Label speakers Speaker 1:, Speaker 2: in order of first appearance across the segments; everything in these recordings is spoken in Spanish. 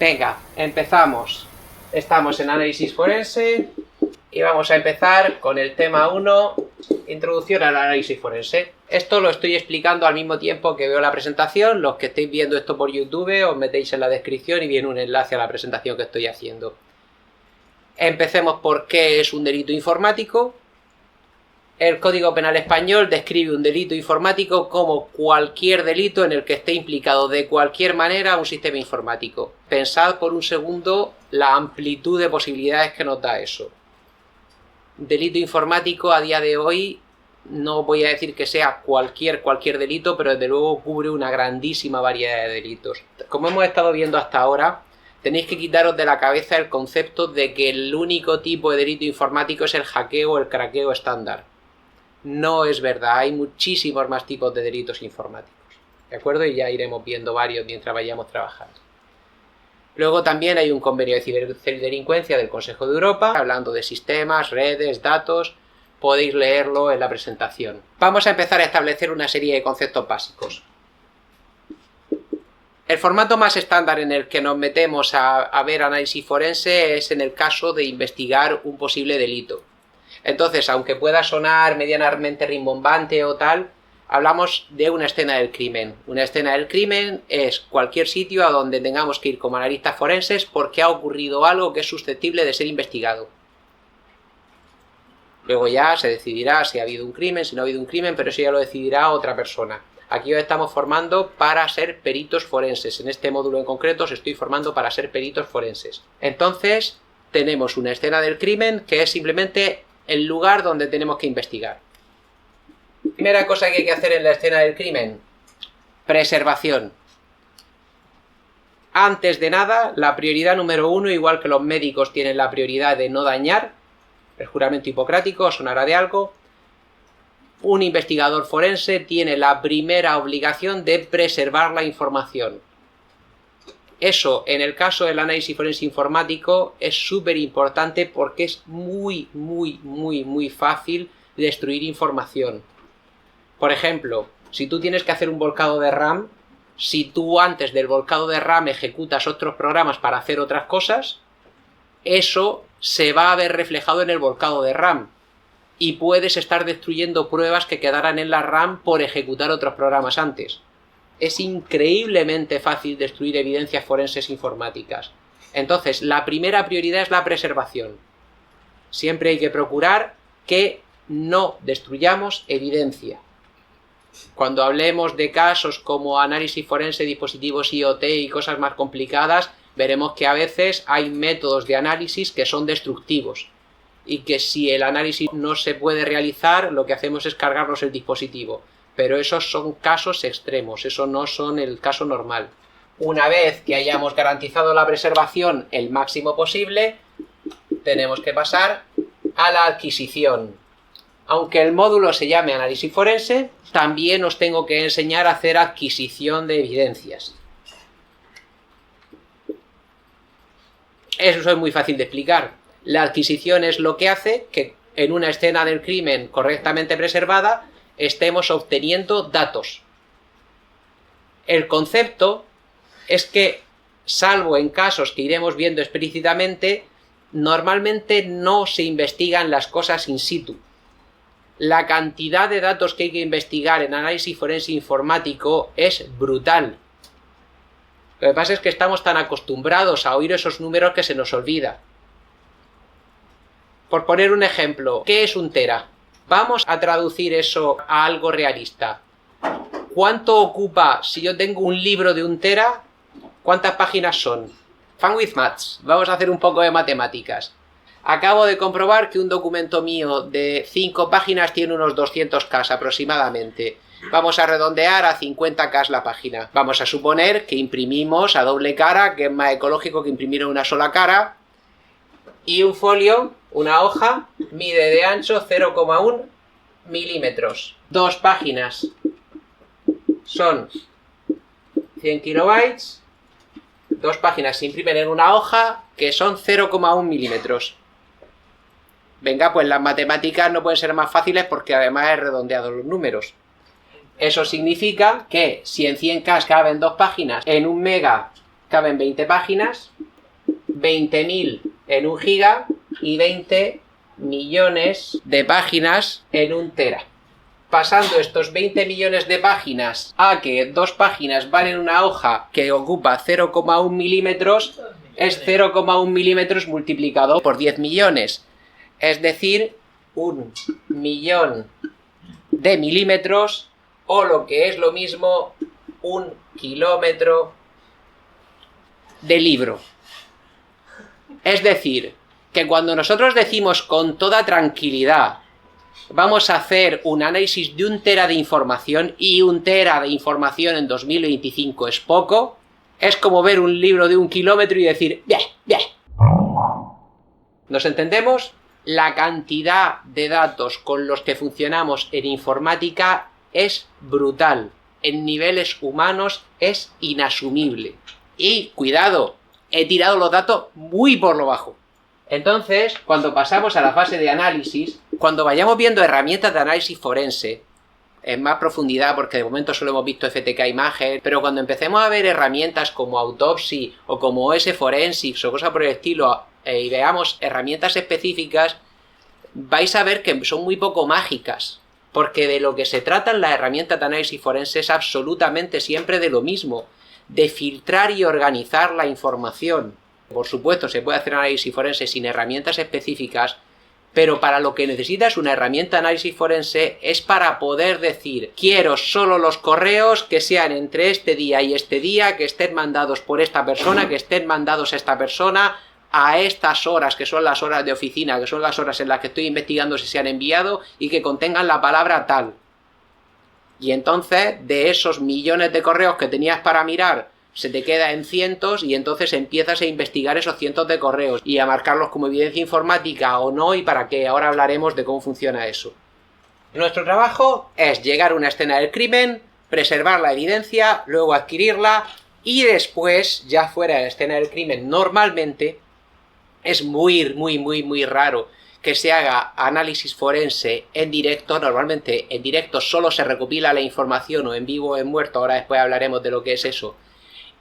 Speaker 1: Venga, empezamos. Estamos en análisis forense y vamos a empezar con el tema 1, introducción al análisis forense. Esto lo estoy explicando al mismo tiempo que veo la presentación. Los que estéis viendo esto por YouTube os metéis en la descripción y viene un enlace a la presentación que estoy haciendo. Empecemos por qué es un delito informático. El Código Penal Español describe un delito informático como cualquier delito en el que esté implicado de cualquier manera un sistema informático. Pensad por un segundo la amplitud de posibilidades que nos da eso. Delito informático a día de hoy, no voy a decir que sea cualquier delito, pero desde luego cubre una grandísima variedad de delitos. Como hemos estado viendo hasta ahora, tenéis que quitaros de la cabeza el concepto de que el único tipo de delito informático es el hackeo o el craqueo estándar. No es verdad, hay muchísimos más tipos de delitos informáticos, ¿de acuerdo? Y ya iremos viendo varios mientras vayamos trabajando. Luego también hay un convenio de ciberdelincuencia del Consejo de Europa, hablando de sistemas, redes, datos. Podéis leerlo en la presentación. Vamos a empezar a establecer una serie de conceptos básicos. El formato más estándar en el que nos metemos a ver análisis forense es en el caso de investigar un posible delito. Entonces, aunque pueda sonar medianamente rimbombante o tal, hablamos de una escena del crimen. Una escena del crimen es cualquier sitio a donde tengamos que ir como analistas forenses porque ha ocurrido algo que es susceptible de ser investigado. Luego ya se decidirá si ha habido un crimen, si no ha habido un crimen, pero eso ya lo decidirá otra persona. Aquí os estamos formando para ser peritos forenses. En este módulo en concreto os estoy formando para ser peritos forenses. Entonces, tenemos una escena del crimen que es simplemente el lugar donde tenemos que investigar. Primera cosa que hay que hacer en la escena del crimen: preservación. Antes de nada, la prioridad número 1, igual que los médicos tienen la prioridad de no dañar, el juramento hipocrático, os sonará de algo, un investigador forense tiene la primera obligación de preservar la información. Eso, en el caso del análisis forense informático, es súper importante porque es muy fácil destruir información. Por ejemplo, si tú tienes que hacer un volcado de RAM, si tú antes del volcado de RAM ejecutas otros programas para hacer otras cosas, eso se va a ver reflejado en el volcado de RAM. Y puedes estar destruyendo pruebas que quedaran en la RAM por ejecutar otros programas antes. Es increíblemente fácil destruir evidencias forenses informáticas. Entonces, la primera prioridad es la preservación. Siempre hay que procurar que no destruyamos evidencia. Cuando hablemos de casos como análisis forense, dispositivos IoT y cosas más complicadas, veremos que a veces hay métodos de análisis que son destructivos. Y que si el análisis no se puede realizar, lo que hacemos es cargarnos el dispositivo. Pero esos son casos extremos, eso no son el caso normal. Una vez que hayamos garantizado la preservación el máximo posible, tenemos que pasar a la adquisición. Aunque el módulo se llame análisis forense, también os tengo que enseñar a hacer adquisición de evidencias. Eso es muy fácil de explicar. La adquisición es lo que hace que en una escena del crimen correctamente preservada estemos obteniendo datos. El concepto es que, salvo en casos que iremos viendo explícitamente, normalmente no se investigan las cosas in situ. La cantidad de datos que hay que investigar en análisis forense informático es brutal. Lo que pasa es que estamos tan acostumbrados a oír esos números que se nos olvida. Por poner un ejemplo, ¿qué es un tera? Vamos a traducir eso a algo realista. ¿Cuánto ocupa, si yo tengo un libro de 1 tera, cuántas páginas son? Fun with maths. Vamos a hacer un poco de matemáticas. Acabo de comprobar que un documento mío de 5 páginas tiene unos 200K aproximadamente. Vamos a redondear a 50K la página. Vamos a suponer que imprimimos a doble cara, que es más ecológico que imprimir una sola cara. Y un folio, una hoja, mide de ancho 0,1 milímetros. 2 páginas son 100 kilobytes. 2 páginas se imprimen en una hoja que son 0,1 milímetros. Venga, pues las matemáticas no pueden ser más fáciles porque además he redondeado los números. Eso significa que si en 100K caben 2 páginas, en 1 mega caben 20 páginas, 20.000 en 1 giga y 20 millones de páginas en 1 tera. Pasando estos 20 millones de páginas a que 2 páginas van en una hoja que ocupa 0,1 milímetros, es 0,1 milímetros multiplicado por 10 millones. Es decir, 1 millón de milímetros, o lo que es lo mismo, 1 kilómetro de libro. Es decir, que cuando nosotros decimos con toda tranquilidad vamos a hacer un análisis de 1 tera de información, y 1 tera de información en 2025 es poco, es como ver un libro de 1 kilómetro y decir bien, bien. ¿Nos entendemos? La cantidad de datos con los que funcionamos en informática es brutal. En niveles humanos es inasumible. Y, cuidado, he tirado los datos muy por lo bajo. Entonces, cuando pasamos a la fase de análisis, cuando vayamos viendo herramientas de análisis forense, en más profundidad, porque de momento solo hemos visto FTK Imagen, pero cuando empecemos a ver herramientas como Autopsy o como OS Forensics o cosas por el estilo, y veamos herramientas específicas, vais a ver que son muy poco mágicas, porque de lo que se tratan las herramientas de análisis forense es absolutamente siempre de lo mismo, de filtrar y organizar la información. Por supuesto, se puede hacer análisis forense sin herramientas específicas, pero para lo que necesitas una herramienta de análisis forense es para poder decir, quiero solo los correos que sean entre este día y este día, que estén mandados por esta persona, que estén mandados a esta persona, a estas horas, que son las horas de oficina, que son las horas en las que estoy investigando si se han enviado, y que contengan la palabra tal. Y entonces, de esos millones de correos que tenías para mirar, se te queda en cientos, y entonces empiezas a investigar esos cientos de correos y a marcarlos como evidencia informática o no, y para qué. Ahora hablaremos de cómo funciona eso. Nuestro trabajo es llegar a una escena del crimen, preservar la evidencia, luego adquirirla, y después, ya fuera de la escena del crimen, normalmente es muy raro que se haga análisis forense en directo. Normalmente en directo solo se recopila la información, o en vivo o en muerto, ahora después hablaremos de lo que es eso.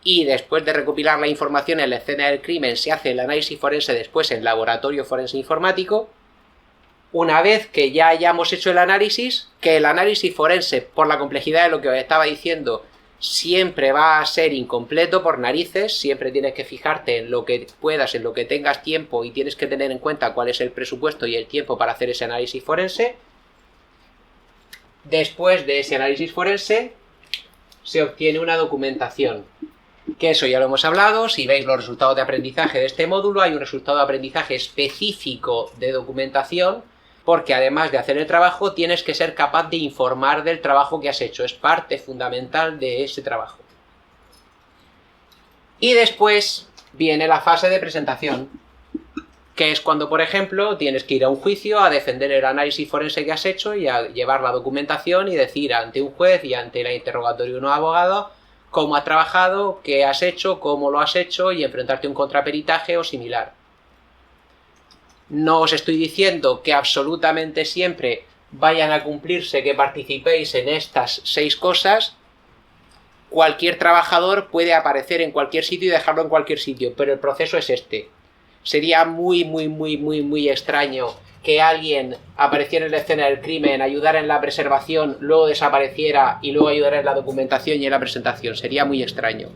Speaker 1: Y después de recopilar la información en la escena del crimen se hace el análisis forense después en laboratorio forense informático. Una vez que ya hayamos hecho el análisis, que el análisis forense, por la complejidad de lo que os estaba diciendo, siempre va a ser incompleto por narices, siempre tienes que fijarte en lo que puedas, en lo que tengas tiempo, y tienes que tener en cuenta cuál es el presupuesto y el tiempo para hacer ese análisis forense. Después de ese análisis forense se obtiene una documentación, que eso ya lo hemos hablado. Si veis los resultados de aprendizaje de este módulo, hay un resultado de aprendizaje específico de documentación, porque además de hacer el trabajo, tienes que ser capaz de informar del trabajo que has hecho. Es parte fundamental de ese trabajo. Y después viene la fase de presentación, que es cuando, por ejemplo, tienes que ir a un juicio a defender el análisis forense que has hecho y a llevar la documentación y decir ante un juez y ante el interrogatorio de un abogado cómo has trabajado, qué has hecho, cómo lo has hecho, y enfrentarte a un contraperitaje o similar. No os estoy diciendo que absolutamente siempre vayan a cumplirse que participéis en estas 6 cosas. Cualquier trabajador puede aparecer en cualquier sitio y dejarlo en cualquier sitio, pero el proceso es este. Sería muy extraño que alguien apareciera en la escena del crimen, ayudara en la preservación, luego desapareciera y luego ayudara en la documentación y en la presentación. Sería muy extraño.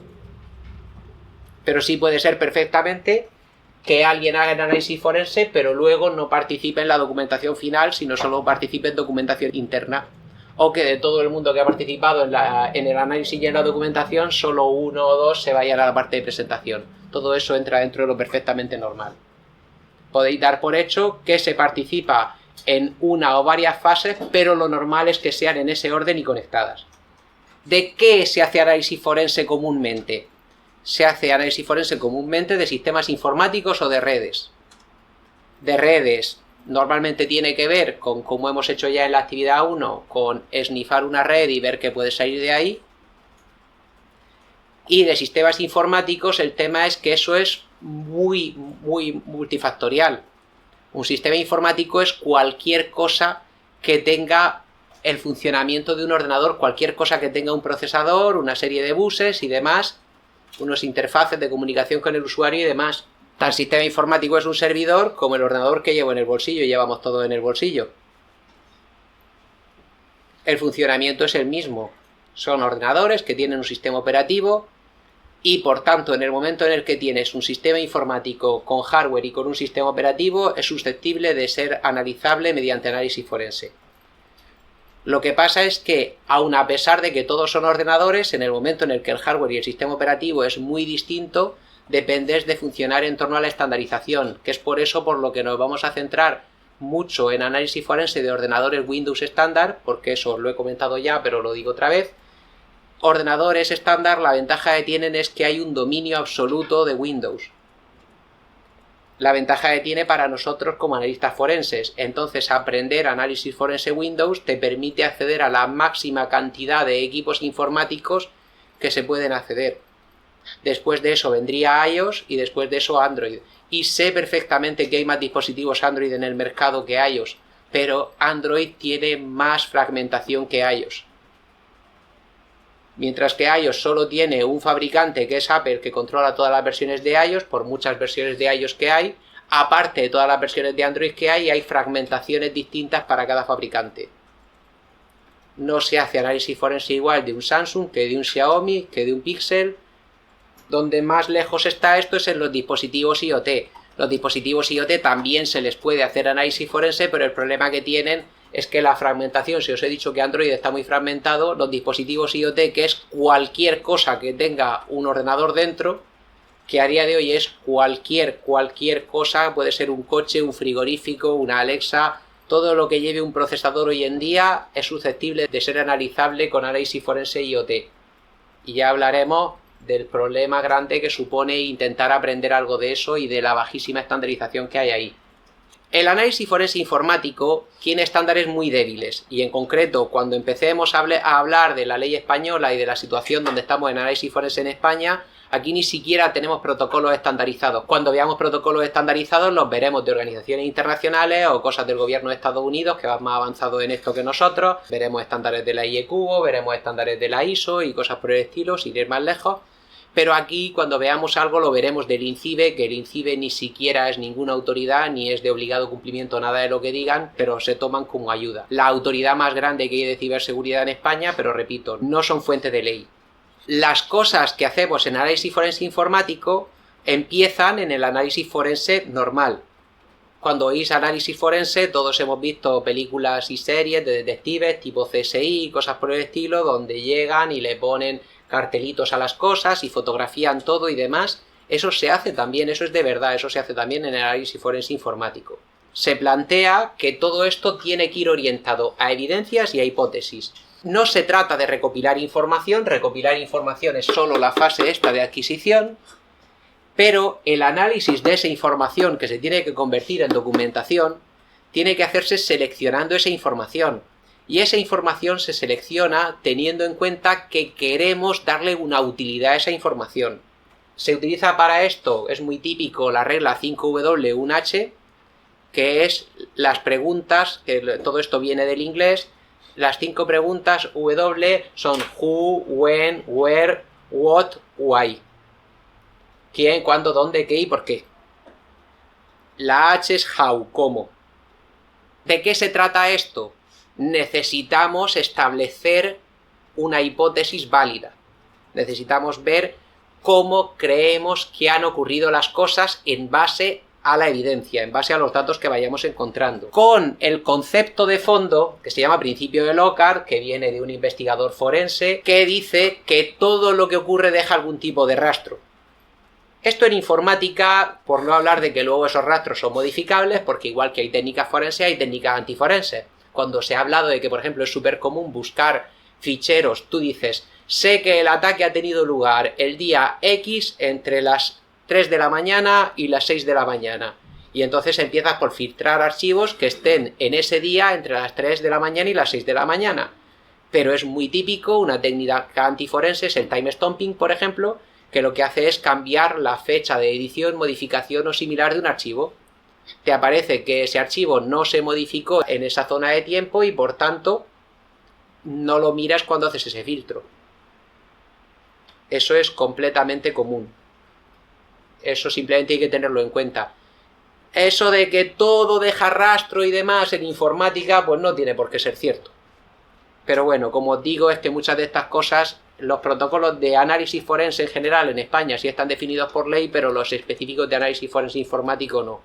Speaker 1: Pero sí puede ser perfectamente que alguien haga el análisis forense, pero luego no participe en la documentación final, sino solo participe en documentación interna. O que de todo el mundo que ha participado en el análisis y en la documentación, solo 1 o 2 se vayan a la parte de presentación. Todo eso entra dentro de lo perfectamente normal. Podéis dar por hecho que se participa en una o varias fases, pero lo normal es que sean en ese orden y conectadas. ¿De qué se hace análisis forense comúnmente? Se hace análisis forense comúnmente de sistemas informáticos o de redes. De redes, normalmente tiene que ver con, como hemos hecho ya en la actividad 1, con esnifar una red y ver qué puede salir de ahí. Y de sistemas informáticos, el tema es que eso es muy multifactorial. Un sistema informático es cualquier cosa que tenga el funcionamiento de un ordenador, cualquier cosa que tenga un procesador, una serie de buses y demás, unos interfaces de comunicación con el usuario y demás. Tal sistema informático es un servidor como el ordenador que llevo en el bolsillo y llevamos todo en el bolsillo. El funcionamiento es el mismo. Son ordenadores que tienen un sistema operativo y, por tanto, en el momento en el que tienes un sistema informático con hardware y con un sistema operativo, es susceptible de ser analizable mediante análisis forense. Lo que pasa es que, aun a pesar de que todos son ordenadores, en el momento en el que el hardware y el sistema operativo es muy distinto, dependes de funcionar en torno a la estandarización, que es por eso por lo que nos vamos a centrar mucho en análisis forense de ordenadores Windows estándar, porque eso lo he comentado ya, pero lo digo otra vez. Ordenadores estándar, la ventaja que tienen es que hay un dominio absoluto de Windows. La ventaja que tiene para nosotros como analistas forenses. Entonces, aprender análisis forense Windows te permite acceder a la máxima cantidad de equipos informáticos que se pueden acceder. Después de eso vendría iOS y después de eso Android. Y sé perfectamente que hay más dispositivos Android en el mercado que iOS, pero Android tiene más fragmentación que iOS. Mientras que iOS solo tiene un fabricante, que es Apple, que controla todas las versiones de iOS, por muchas versiones de iOS que hay, aparte de todas las versiones de Android que hay fragmentaciones distintas para cada fabricante. No se hace análisis forense igual de un Samsung que de un Xiaomi, que de un Pixel. Donde más lejos está esto es en los dispositivos IoT. Los dispositivos IoT también se les puede hacer análisis forense, pero el problema que tienen es que la fragmentación, si os he dicho que Android está muy fragmentado, los dispositivos IoT, que es cualquier cosa que tenga un ordenador dentro, que a día de hoy es cualquier cosa, puede ser un coche, un frigorífico, una Alexa, todo lo que lleve un procesador hoy en día es susceptible de ser analizable con análisis forense IoT. Y ya hablaremos del problema grande que supone intentar aprender algo de eso y de la bajísima estandarización que hay ahí. El análisis forense informático tiene estándares muy débiles y en concreto cuando empecemos a hablar de la ley española y de la situación donde estamos en análisis forense en España, aquí ni siquiera tenemos protocolos estandarizados. Cuando veamos protocolos estandarizados los veremos de organizaciones internacionales o cosas del gobierno de Estados Unidos que van más avanzados en esto que nosotros, veremos estándares de la IECUBO, veremos estándares de la ISO y cosas por el estilo, sin ir más lejos. Pero aquí, cuando veamos algo, lo veremos del INCIBE, que el INCIBE ni siquiera es ninguna autoridad, ni es de obligado cumplimiento nada de lo que digan, pero se toman como ayuda. La autoridad más grande que hay de ciberseguridad en España, pero repito, no son fuente de ley. Las cosas que hacemos en análisis forense informático empiezan en el análisis forense normal. Cuando oís análisis forense, todos hemos visto películas y series de detectives tipo CSI y cosas por el estilo, donde llegan y le ponen cartelitos a las cosas y fotografían todo y demás. Eso se hace también, eso es de verdad, eso se hace también en el análisis forense informático. Se plantea que todo esto tiene que ir orientado a evidencias y a hipótesis. No se trata de recopilar información es solo la fase esta de adquisición, pero el análisis de esa información que se tiene que convertir en documentación tiene que hacerse seleccionando esa información. Y esa información se selecciona teniendo en cuenta que queremos darle una utilidad a esa información. Se utiliza para esto, es muy típico, la regla 5W1H, que es las preguntas, que todo esto viene del inglés, las 5 preguntas W son who, when, where, what, why. ¿Quién, cuándo, dónde, qué y por qué? La H es how, cómo. ¿De qué se trata esto? Necesitamos establecer una hipótesis válida. Necesitamos ver cómo creemos que han ocurrido las cosas en base a la evidencia, en base a los datos que vayamos encontrando. Con el concepto de fondo, que se llama principio de Lockhart, que viene de un investigador forense, que dice que todo lo que ocurre deja algún tipo de rastro. Esto en informática, por no hablar de que luego esos rastros son modificables, porque igual que hay técnicas forenses, hay técnicas antiforenses. Cuando se ha hablado de que, por ejemplo, es súper común buscar ficheros, tú dices, sé que el ataque ha tenido lugar el día X entre las 3 de la mañana y las 6 de la mañana. Y entonces empiezas por filtrar archivos que estén en ese día entre las 3 de la mañana y las 6 de la mañana. Pero es muy típico, una técnica antiforense es el time stomping, por ejemplo, que lo que hace es cambiar la fecha de edición, modificación o similar de un archivo. Te aparece que ese archivo no se modificó en esa zona de tiempo y por tanto no lo miras cuando haces ese filtro. Eso es completamente común. Eso simplemente hay que tenerlo en cuenta. Eso de que todo deja rastro y demás en informática, pues no tiene por qué ser cierto. Pero bueno, como os digo, es que muchas de estas cosas, los protocolos de análisis forense en general en España sí están definidos por ley, pero los específicos de análisis forense informático no.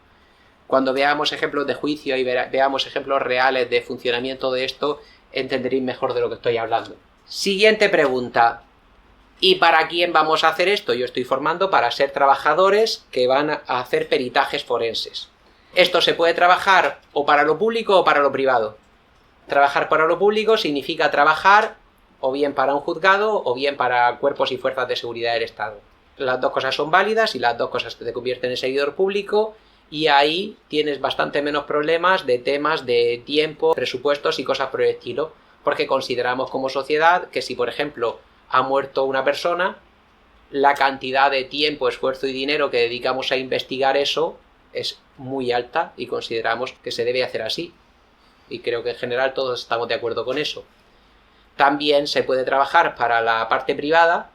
Speaker 1: Cuando veamos ejemplos de juicio y veamos ejemplos reales de funcionamiento de esto, entenderéis mejor de lo que estoy hablando. Siguiente pregunta. ¿Y para quién vamos a hacer esto? Yo estoy formando para ser trabajadores que van a hacer peritajes forenses. Esto se puede trabajar o para lo público o para lo privado. Trabajar para lo público significa trabajar o bien para un juzgado o bien para cuerpos y fuerzas de seguridad del Estado. Las dos cosas son válidas y las dos cosas te convierten en servidor público, y ahí tienes bastante menos problemas de temas de tiempo, presupuestos y cosas por el estilo, porque consideramos como sociedad que si, por ejemplo, ha muerto una persona, la cantidad de tiempo, esfuerzo y dinero que dedicamos a investigar eso es muy alta y consideramos que se debe hacer así. Y creo que en general todos estamos de acuerdo con eso. También se puede trabajar para la parte privada,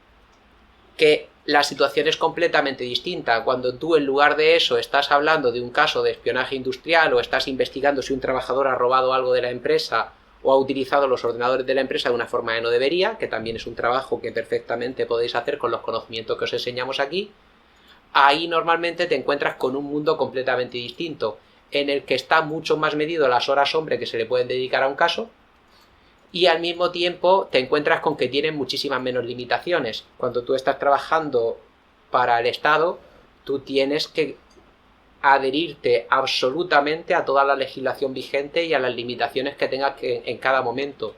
Speaker 1: que la situación es completamente distinta. Cuando tú en lugar de eso estás hablando de un caso de espionaje industrial o estás investigando si un trabajador ha robado algo de la empresa o ha utilizado los ordenadores de la empresa de una forma que no debería, que también es un trabajo que perfectamente podéis hacer con los conocimientos que os enseñamos aquí, ahí normalmente te encuentras con un mundo completamente distinto, en el que está mucho más medido las horas hombre que se le pueden dedicar a un caso, y al mismo tiempo te encuentras con que tienen muchísimas menos limitaciones. Cuando tú estás trabajando para el Estado, tú tienes que adherirte absolutamente a toda la legislación vigente y a las limitaciones que tengas en cada momento.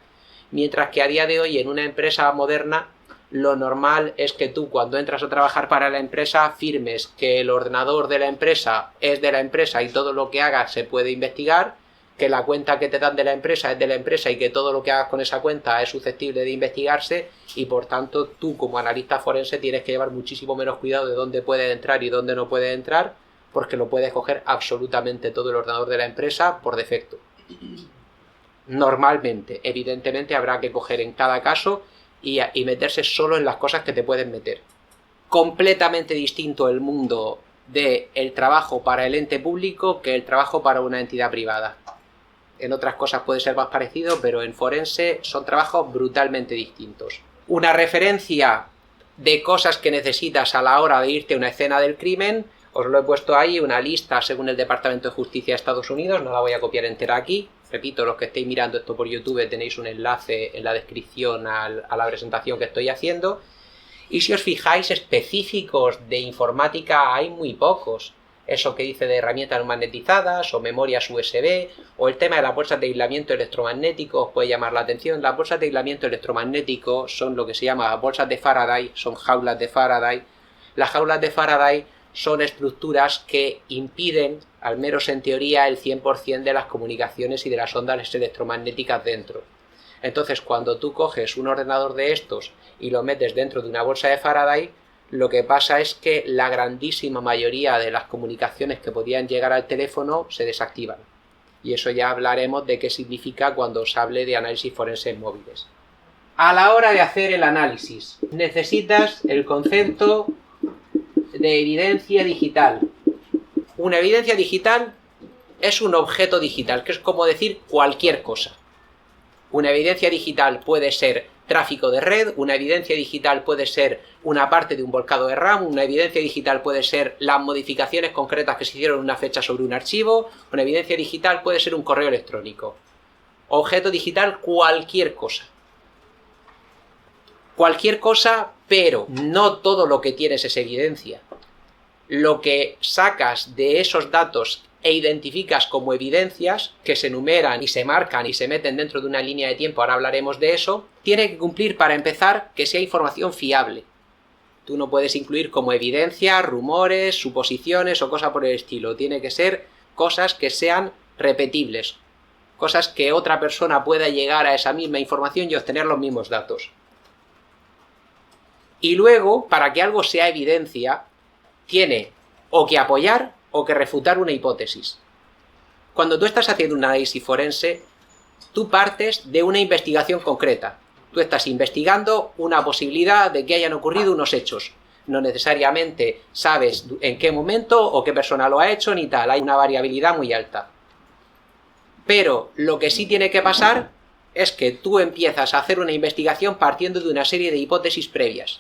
Speaker 1: Mientras que a día de hoy en una empresa moderna, lo normal es que tú cuando entras a trabajar para la empresa firmes que el ordenador de la empresa es de la empresa y todo lo que hagas se puede investigar, que la cuenta que te dan de la empresa es de la empresa y que todo lo que hagas con esa cuenta es susceptible de investigarse, y por tanto tú como analista forense tienes que llevar muchísimo menos cuidado de dónde puede entrar y dónde no puede entrar, porque lo puede coger absolutamente todo el ordenador de la empresa por defecto. Normalmente, evidentemente habrá que coger en cada caso y meterse solo en las cosas que te pueden meter. Completamente distinto el mundo del trabajo para el ente público que el trabajo para una entidad privada. En otras cosas puede ser más parecido, pero en forense son trabajos brutalmente distintos. Una referencia de cosas que necesitas a la hora de irte a una escena del crimen, os lo he puesto ahí, una lista según el Departamento de Justicia de Estados Unidos, no la voy a copiar entera aquí. Repito, los que estéis mirando esto por YouTube tenéis un enlace en la descripción a la presentación que estoy haciendo. Y si os fijáis, específicos de informática hay muy pocos. Eso que dice de herramientas no magnetizadas o memorias USB, o el tema de las bolsas de aislamiento electromagnético os puede llamar la atención. Las bolsas de aislamiento electromagnético son lo que se llama bolsas de Faraday, son jaulas de Faraday. Las jaulas de Faraday son estructuras que impiden, al menos en teoría, el 100% de las comunicaciones y de las ondas electromagnéticas dentro. Entonces, cuando tú coges un ordenador de estos y lo metes dentro de una bolsa de Faraday, lo que pasa es que la grandísima mayoría de las comunicaciones que podían llegar al teléfono se desactivan. Y eso ya hablaremos de qué significa cuando os hable de análisis forense en móviles. A la hora de hacer el análisis, necesitas el concepto de evidencia digital. Una evidencia digital es un objeto digital, que es como decir cualquier cosa. Una evidencia digital puede ser tráfico de red, una evidencia digital puede ser una parte de un volcado de RAM, una evidencia digital puede ser las modificaciones concretas que se hicieron en una fecha sobre un archivo, una evidencia digital puede ser un correo electrónico. Objeto digital, cualquier cosa. Cualquier cosa, pero no todo lo que tienes es evidencia. Lo que sacas de esos datos e identificas como evidencias, que se enumeran y se marcan y se meten dentro de una línea de tiempo, ahora hablaremos de eso, tiene que cumplir para empezar que sea información fiable. Tú no puedes incluir como evidencia rumores, suposiciones o cosas por el estilo. Tiene que ser cosas que sean repetibles, cosas que otra persona pueda llegar a esa misma información y obtener los mismos datos. Y luego, para que algo sea evidencia, tiene o que apoyar o que refutar una hipótesis. Cuando tú estás haciendo un análisis forense, tú partes de una investigación concreta. Tú estás investigando una posibilidad de que hayan ocurrido unos hechos. No necesariamente sabes en qué momento o qué persona lo ha hecho ni tal. Hay una variabilidad muy alta. Pero lo que sí tiene que pasar es que tú empiezas a hacer una investigación partiendo de una serie de hipótesis previas.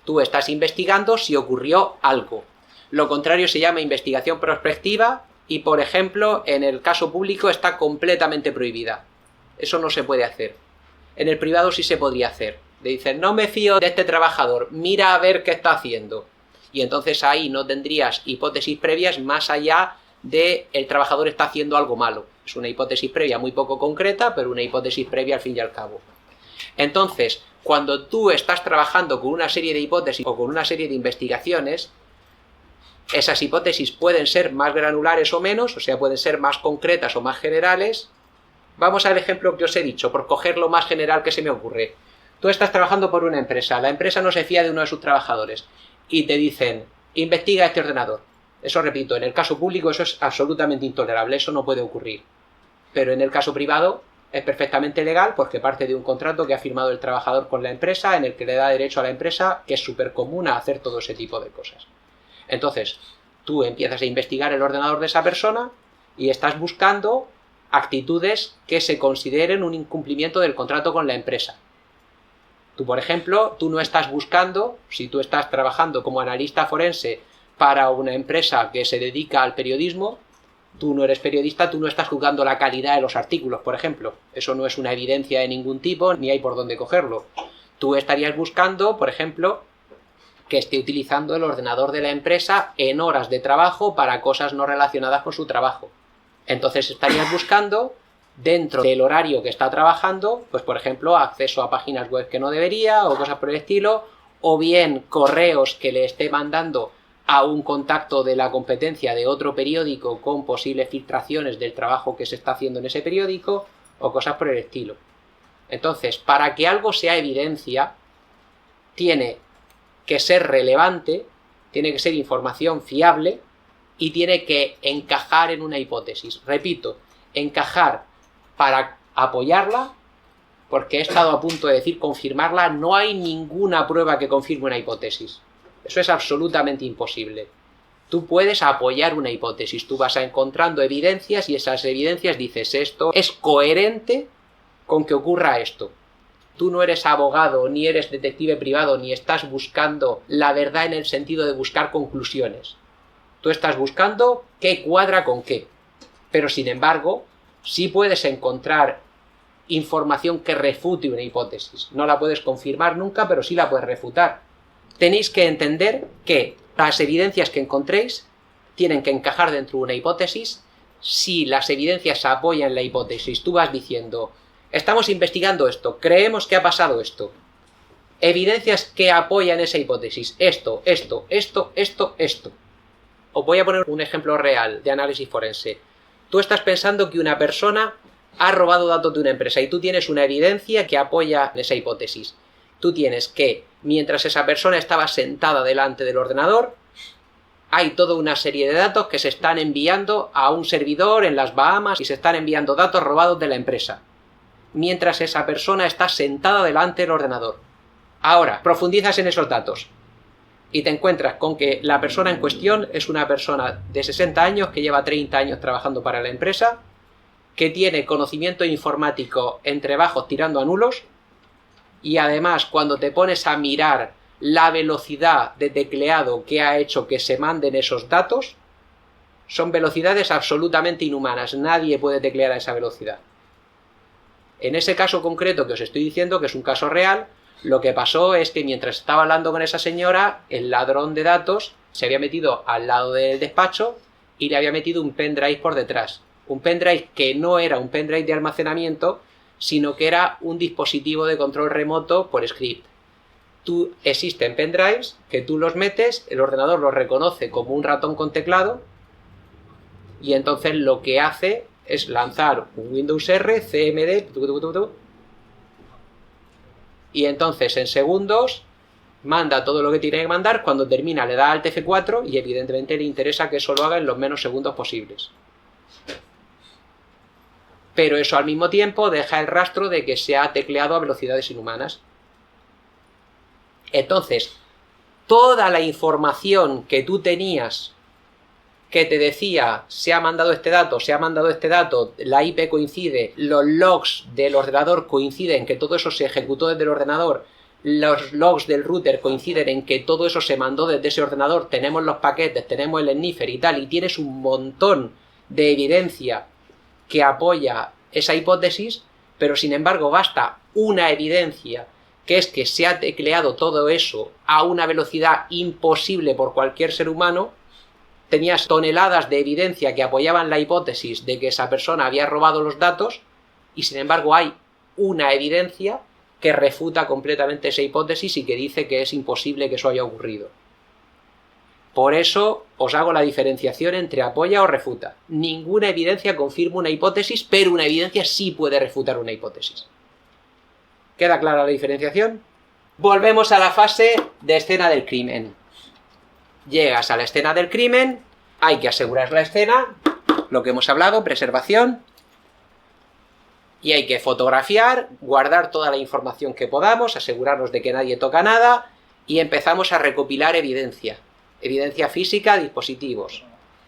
Speaker 1: Tú estás investigando si ocurrió algo. Lo contrario se llama investigación prospectiva y, por ejemplo, en el caso público está completamente prohibida. Eso no se puede hacer. En el privado sí se podría hacer. Le dicen, no me fío de este trabajador, mira a ver qué está haciendo. Y entonces ahí no tendrías hipótesis previas más allá de el trabajador está haciendo algo malo. Es una hipótesis previa muy poco concreta, pero una hipótesis previa al fin y al cabo. Entonces, cuando tú estás trabajando con una serie de hipótesis o con una serie de investigaciones, esas hipótesis pueden ser más granulares o menos, o sea, pueden ser más concretas o más generales. Vamos al ejemplo que os he dicho, por coger lo más general que se me ocurre. Tú estás trabajando por una empresa, la empresa no se fía de uno de sus trabajadores y te dicen, investiga este ordenador. Eso, repito, en el caso público eso es absolutamente intolerable, eso no puede ocurrir. Pero en el caso privado es perfectamente legal porque parte de un contrato que ha firmado el trabajador con la empresa en el que le da derecho a la empresa, que es súper común, a hacer todo ese tipo de cosas. Entonces, tú empiezas a investigar el ordenador de esa persona y estás buscando actitudes que se consideren un incumplimiento del contrato con la empresa. Tú, por ejemplo, tú no estás buscando, si tú estás trabajando como analista forense para una empresa que se dedica al periodismo, tú no eres periodista, tú no estás juzgando la calidad de los artículos, por ejemplo. Eso no es una evidencia de ningún tipo, ni hay por dónde cogerlo. Tú estarías buscando, por ejemplo, que esté utilizando el ordenador de la empresa en horas de trabajo para cosas no relacionadas con su trabajo. Entonces estarías buscando, dentro del horario que está trabajando, pues por ejemplo, acceso a páginas web que no debería, o cosas por el estilo, o bien correos que le esté mandando a un contacto de la competencia de otro periódico con posibles filtraciones del trabajo que se está haciendo en ese periódico, o cosas por el estilo. Entonces, para que algo sea evidencia, tiene que ser relevante, tiene que ser información fiable y tiene que encajar en una hipótesis. Repito, encajar para apoyarla, porque he estado a punto de decir confirmarla, no hay ninguna prueba que confirme una hipótesis. Eso es absolutamente imposible. Tú puedes apoyar una hipótesis, tú vas encontrando evidencias y esas evidencias dices esto es coherente con que ocurra esto. Tú no eres abogado, ni eres detective privado, ni estás buscando la verdad en el sentido de buscar conclusiones. Tú estás buscando qué cuadra con qué. Pero sin embargo, sí puedes encontrar información que refute una hipótesis. No la puedes confirmar nunca, pero sí la puedes refutar. Tenéis que entender que las evidencias que encontréis tienen que encajar dentro de una hipótesis. Si las evidencias apoyan la hipótesis, tú vas diciendo, estamos investigando esto, creemos que ha pasado esto. Evidencias que apoyan esa hipótesis, esto. Os voy a poner un ejemplo real de análisis forense. Tú estás pensando que una persona ha robado datos de una empresa y tú tienes una evidencia que apoya esa hipótesis. Tú tienes que, mientras esa persona estaba sentada delante del ordenador, hay toda una serie de datos que se están enviando a un servidor en las Bahamas y se están enviando datos robados de la empresa, mientras esa persona está sentada delante del ordenador. Ahora, profundizas en esos datos y te encuentras con que la persona en cuestión es una persona de 60 años que lleva 30 años trabajando para la empresa, que tiene conocimiento informático entre bajos tirando a nulos, y además cuando te pones a mirar la velocidad de tecleado que ha hecho que se manden esos datos, son velocidades absolutamente inhumanas, nadie puede teclear a esa velocidad. En ese caso concreto que os estoy diciendo, que es un caso real, lo que pasó es que mientras estaba hablando con esa señora, el ladrón de datos se había metido al lado del despacho y le había metido un pendrive por detrás. Un pendrive que no era un pendrive de almacenamiento, sino que era un dispositivo de control remoto por script. Existen pendrives que tú los metes, el ordenador los reconoce como un ratón con teclado y entonces lo que hace es lanzar un Windows R, CMD, y entonces en segundos manda todo lo que tiene que mandar. Cuando termina le da Alt F4 y evidentemente le interesa que eso lo haga en los menos segundos posibles. pero eso al mismo tiempo deja el rastro de que se ha tecleado a velocidades inhumanas. Entonces, toda la información que tú tenías que te decía se ha mandado este dato, la IP coincide, los logs del ordenador coinciden, que todo eso se ejecutó desde el ordenador, los logs del router coinciden en que todo eso se mandó desde ese ordenador, tenemos los paquetes, tenemos el sniffer y tal, y tienes un montón de evidencia que apoya esa hipótesis, pero sin embargo basta una evidencia, que es que se ha tecleado todo eso a una velocidad imposible por cualquier ser humano. Tenías toneladas de evidencia que apoyaban la hipótesis de que esa persona había robado los datos, y sin embargo hay una evidencia que refuta completamente esa hipótesis y que dice que es imposible que eso haya ocurrido. Por eso os hago la diferenciación entre apoya o refuta. Ninguna evidencia confirma una hipótesis, pero una evidencia sí puede refutar una hipótesis. ¿Queda clara la diferenciación? Volvemos a la fase de escena del crimen. Llegas a la escena del crimen, hay que asegurar la escena, lo que hemos hablado, preservación, y hay que fotografiar, guardar toda la información que podamos, asegurarnos de que nadie toca nada, y empezamos a recopilar evidencia física, dispositivos.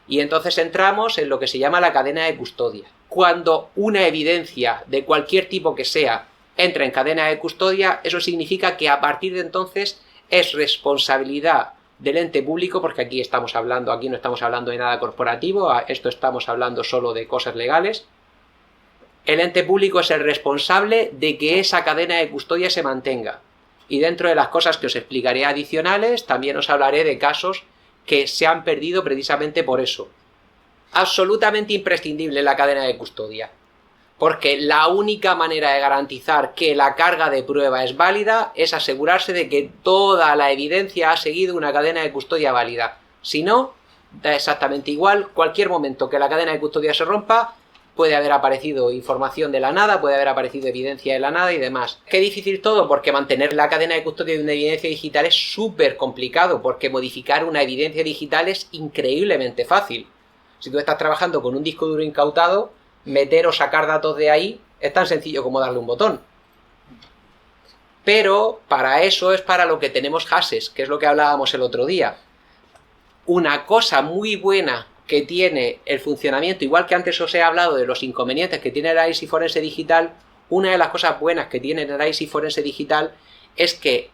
Speaker 1: Y entonces entramos en lo que se llama la cadena de custodia. Cuando una evidencia de cualquier tipo que sea entra en cadena de custodia, eso significa que a partir de entonces es responsabilidad del ente público, porque aquí no estamos hablando de nada corporativo, esto estamos hablando solo de cosas legales. El ente público es el responsable de que esa cadena de custodia se mantenga. Y dentro de las cosas que os explicaré adicionales, también os hablaré de casos que se han perdido precisamente por eso. Absolutamente imprescindible la cadena de custodia, porque la única manera de garantizar que la carga de prueba es válida es asegurarse de que toda la evidencia ha seguido una cadena de custodia válida. Si no, da exactamente igual, cualquier momento que la cadena de custodia se rompa, puede haber aparecido información de la nada, puede haber aparecido evidencia de la nada y demás. Qué difícil todo, porque mantener la cadena de custodia de una evidencia digital es súper complicado, porque modificar una evidencia digital es increíblemente fácil. Si tú estás trabajando con un disco duro incautado, meter o sacar datos de ahí es tan sencillo como darle un botón. Pero para eso es para lo que tenemos hashes, que es lo que hablábamos el otro día. Una cosa muy buena que tiene el funcionamiento, igual que antes os he hablado de los inconvenientes que tiene el análisis forense digital, una de las cosas buenas que tiene el análisis forense digital es que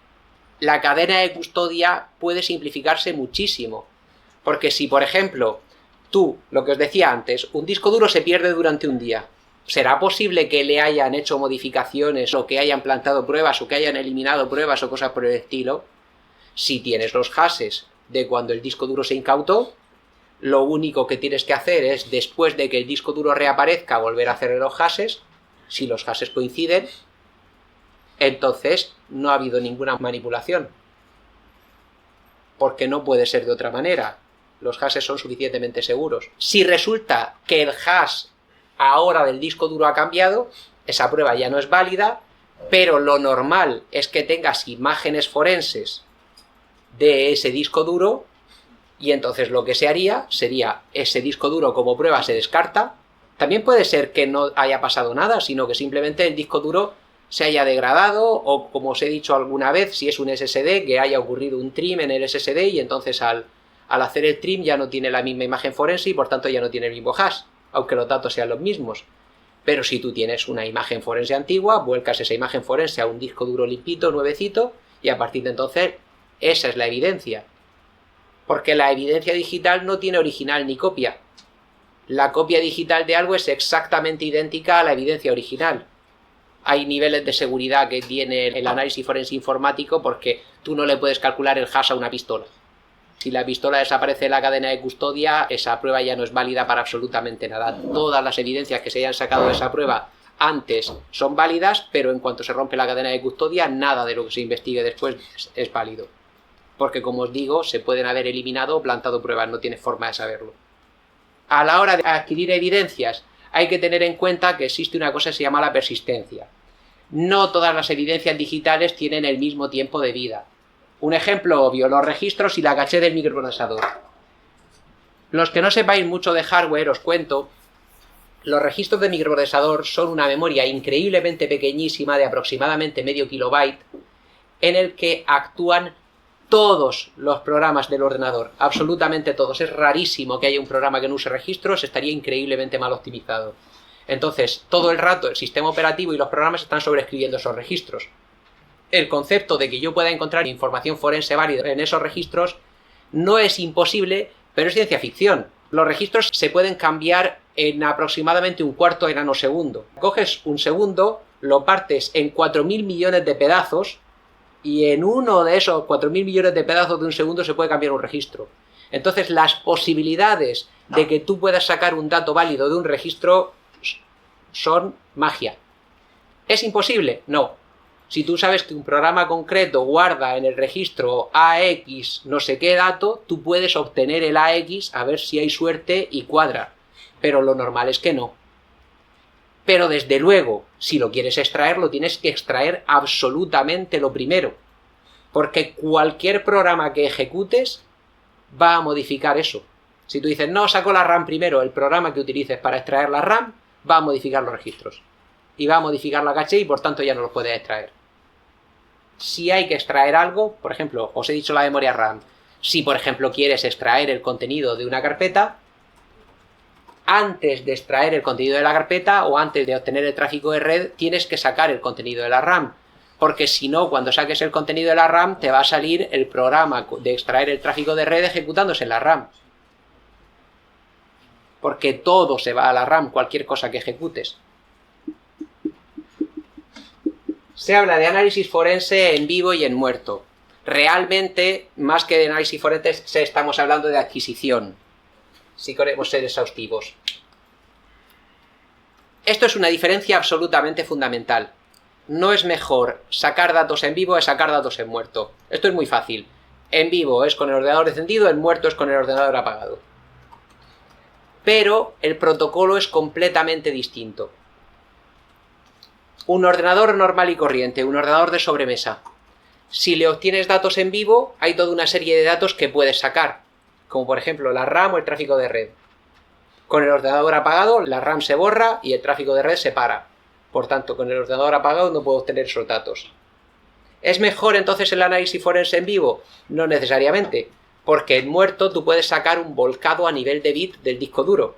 Speaker 1: la cadena de custodia puede simplificarse muchísimo. Porque si, por ejemplo, tú, lo que os decía antes, un disco duro se pierde durante un día, ¿será posible que le hayan hecho modificaciones o que hayan plantado pruebas o que hayan eliminado pruebas o cosas por el estilo? Si tienes los hashes de cuando el disco duro se incautó, lo único que tienes que hacer es, después de que el disco duro reaparezca, volver a hacer los hashes. Si los hashes coinciden, entonces no ha habido ninguna manipulación, porque no puede ser de otra manera. Los hashes son suficientemente seguros. Si resulta que el hash ahora del disco duro ha cambiado, esa prueba ya no es válida, pero lo normal es que tengas imágenes forenses de ese disco duro, y entonces lo que se haría sería, ese disco duro como prueba se descarta. También puede ser que no haya pasado nada, sino que simplemente el disco duro se haya degradado, o como os he dicho alguna vez, si es un SSD, que haya ocurrido un trim en el SSD y entonces al hacer el trim ya no tiene la misma imagen forense y por tanto ya no tiene el mismo hash, aunque los datos sean los mismos. Pero si tú tienes una imagen forense antigua, vuelcas esa imagen forense a un disco duro limpito, nuevecito, y a partir de entonces esa es la evidencia. Porque la evidencia digital no tiene original ni copia. La copia digital de algo es exactamente idéntica a la evidencia original. Hay niveles de seguridad que tiene el análisis forense informático porque tú no le puedes calcular el hash a una pistola. Si la pistola desaparece de la cadena de custodia, esa prueba ya no es válida para absolutamente nada. Todas las evidencias que se hayan sacado de esa prueba antes son válidas, pero en cuanto se rompe la cadena de custodia, nada de lo que se investigue después es válido. Porque, como os digo, se pueden haber eliminado o plantado pruebas, no tienes forma de saberlo. A la hora de adquirir evidencias, hay que tener en cuenta que existe una cosa que se llama la persistencia. No todas las evidencias digitales tienen el mismo tiempo de vida. Un ejemplo obvio, los registros y la caché del microprocesador. Los que no sepáis mucho de hardware, os cuento Los registros de microprocesador son una memoria increíblemente pequeñísima de aproximadamente medio kilobyte en el que actúan todos los programas del ordenador, absolutamente todos. Es rarísimo que haya un programa que no use registros, estaría increíblemente mal optimizado. Entonces, todo el rato el sistema operativo y los programas están sobreescribiendo esos registros. El concepto de que yo pueda encontrar información forense válida en esos registros no es imposible, pero es ciencia ficción. Los registros se pueden cambiar en aproximadamente un cuarto de nanosegundo. Coges un segundo, lo partes en 4.000 millones de pedazos, y en uno de esos 4.000 millones de pedazos de un segundo se puede cambiar un registro. Entonces las posibilidades de que tú puedas sacar un dato válido de un registro son magia. ¿Es imposible? No. Si tú sabes que un programa concreto guarda en el registro AX no sé qué dato, tú puedes obtener el AX a ver si hay suerte y cuadra. Pero lo normal es que no. Pero desde luego, si lo quieres extraer, lo tienes que extraer absolutamente lo primero. Porque cualquier programa que ejecutes va a modificar eso. Si tú dices, no, saco la RAM primero, el programa que utilices para extraer la RAM va a modificar los registros. Y va a modificar la caché y por tanto ya no los puedes extraer. Si hay que extraer algo, por ejemplo, os he dicho la memoria RAM. Si por ejemplo quieres extraer el contenido de una carpeta, antes de extraer el contenido de la carpeta o antes de obtener el tráfico de red, tienes que sacar el contenido de la RAM. Porque si no, cuando saques el contenido de la RAM, te va a salir el programa de extraer el tráfico de red ejecutándose en la RAM. Porque todo se va a la RAM, cualquier cosa que ejecutes. Se habla de análisis forense en vivo y en muerto. Realmente, más que de análisis forense, estamos hablando de adquisición. Si queremos ser exhaustivos. Esto es una diferencia absolutamente fundamental. No es mejor sacar datos en vivo que sacar datos en muerto. Esto es muy fácil. En vivo es con el ordenador encendido, en muerto es con el ordenador apagado. Pero el protocolo es completamente distinto. Un ordenador normal y corriente, un ordenador de sobremesa. Si le obtienes datos en vivo, hay toda una serie de datos que puedes sacar, como por ejemplo la RAM o el tráfico de red. Con el ordenador apagado, la RAM se borra y el tráfico de red se para. Por tanto, con el ordenador apagado no puedo obtener esos datos. ¿Es mejor entonces el análisis forense en vivo? No necesariamente, porque en muerto tú puedes sacar un volcado a nivel de bit del disco duro.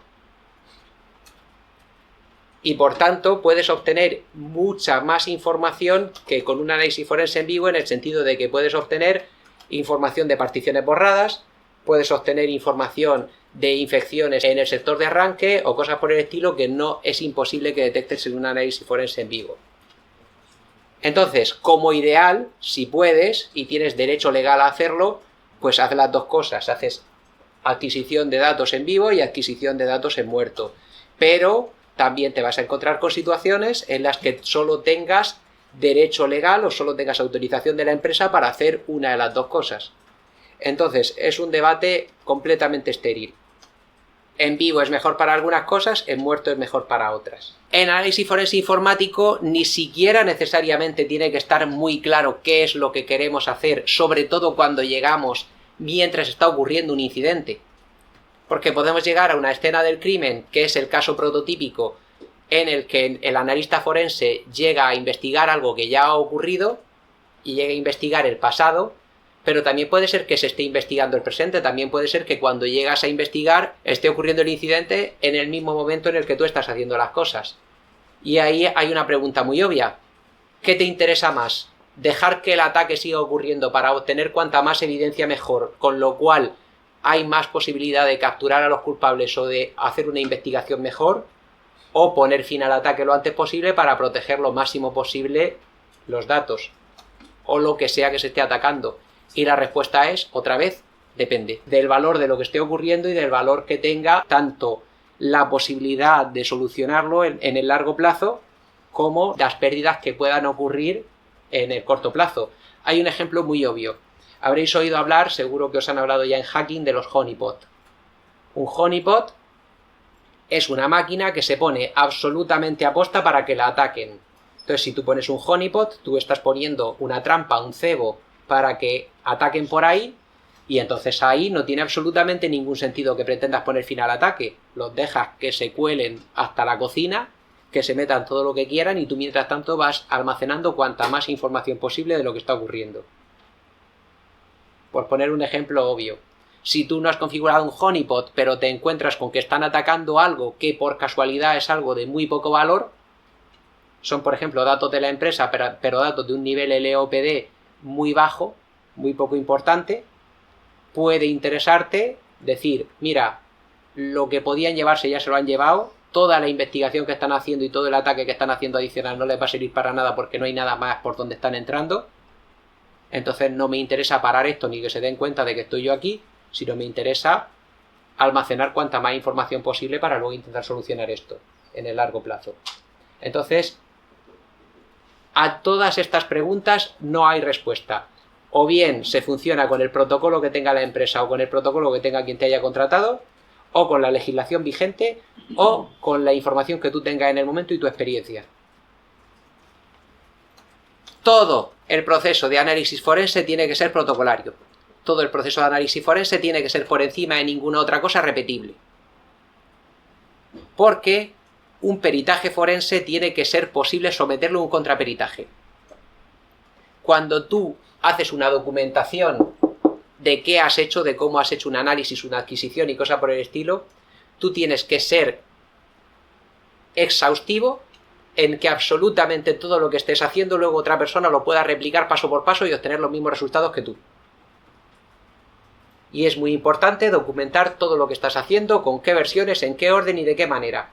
Speaker 1: Y por tanto puedes obtener mucha más información que con un análisis forense en vivo, en el sentido de que puedes obtener información de particiones borradas, puedes obtener información de infecciones en el sector de arranque o cosas por el estilo que no es imposible que detectes en un análisis forense en vivo. Entonces, como ideal, si puedes y tienes derecho legal a hacerlo, pues haz las dos cosas. Haces adquisición de datos en vivo y adquisición de datos en muerto. Pero también te vas a encontrar con situaciones en las que solo tengas derecho legal o solo tengas autorización de la empresa para hacer una de las dos cosas. Entonces, es un debate completamente estéril. En vivo es mejor para algunas cosas, en muerto es mejor para otras. En análisis forense informático ni siquiera necesariamente tiene que estar muy claro qué es lo que queremos hacer, sobre todo cuando llegamos mientras está ocurriendo un incidente. Porque podemos llegar a una escena del crimen, que es el caso prototípico, en el que el analista forense llega a investigar algo que ya ha ocurrido y llega a investigar el pasado, pero también puede ser que se esté investigando el presente, también puede ser que cuando llegas a investigar esté ocurriendo el incidente en el mismo momento en el que tú estás haciendo las cosas. Y ahí hay una pregunta muy obvia. ¿Qué te interesa más? ¿Dejar que el ataque siga ocurriendo para obtener cuanta más evidencia mejor, con lo cual hay más posibilidad de capturar a los culpables o de hacer una investigación mejor? ¿O poner fin al ataque lo antes posible para proteger lo máximo posible los datos? O lo que sea que se esté atacando. Y la respuesta es, otra vez, depende del valor de lo que esté ocurriendo y del valor que tenga tanto la posibilidad de solucionarlo en el largo plazo como las pérdidas que puedan ocurrir en el corto plazo. Hay un ejemplo muy obvio. Habréis oído hablar, seguro que os han hablado ya en hacking, de los honeypot. Un honeypot es una máquina que se pone absolutamente a posta para que la ataquen. Entonces, si tú pones un honeypot, tú estás poniendo una trampa, un cebo, para que ataquen por ahí, Y entonces ahí no tiene absolutamente ningún sentido que pretendas poner fin al ataque. Los dejas que se cuelen hasta la cocina, que se metan todo lo que quieran y tú mientras tanto vas almacenando cuanta más información posible de lo que está ocurriendo. Por poner un ejemplo obvio, si tú no has configurado un honeypot pero te encuentras con que están atacando algo que por casualidad es algo de muy poco valor, son por ejemplo datos de la empresa pero datos de un nivel LOPD muy bajo, muy poco importante, puede interesarte decir, mira, lo que podían llevarse ya se lo han llevado, toda la investigación que están haciendo y todo el ataque que están haciendo adicional no les va a servir para nada porque no hay nada más por donde están entrando, entonces no me interesa parar esto ni que se den cuenta de que estoy yo aquí, sino me interesa almacenar cuanta más información posible para luego intentar solucionar esto en el largo plazo. Entonces, a todas estas preguntas no hay respuesta. O bien se funciona con el protocolo que tenga la empresa o con el protocolo que tenga quien te haya contratado, o con la legislación vigente, o con la información que tú tengas en el momento y tu experiencia. Todo el proceso de análisis forense tiene que ser protocolario. Todo el proceso de análisis forense tiene que ser por encima de ninguna otra cosa repetible. Porque un peritaje forense tiene que ser posible someterlo a un contraperitaje. Cuando tú haces una documentación de qué has hecho, de cómo has hecho un análisis, una adquisición y cosas por el estilo, tú tienes que ser exhaustivo en que absolutamente todo lo que estés haciendo luego otra persona lo pueda replicar paso por paso y obtener los mismos resultados que tú. Y es muy importante documentar todo lo que estás haciendo, con qué versiones, en qué orden y de qué manera,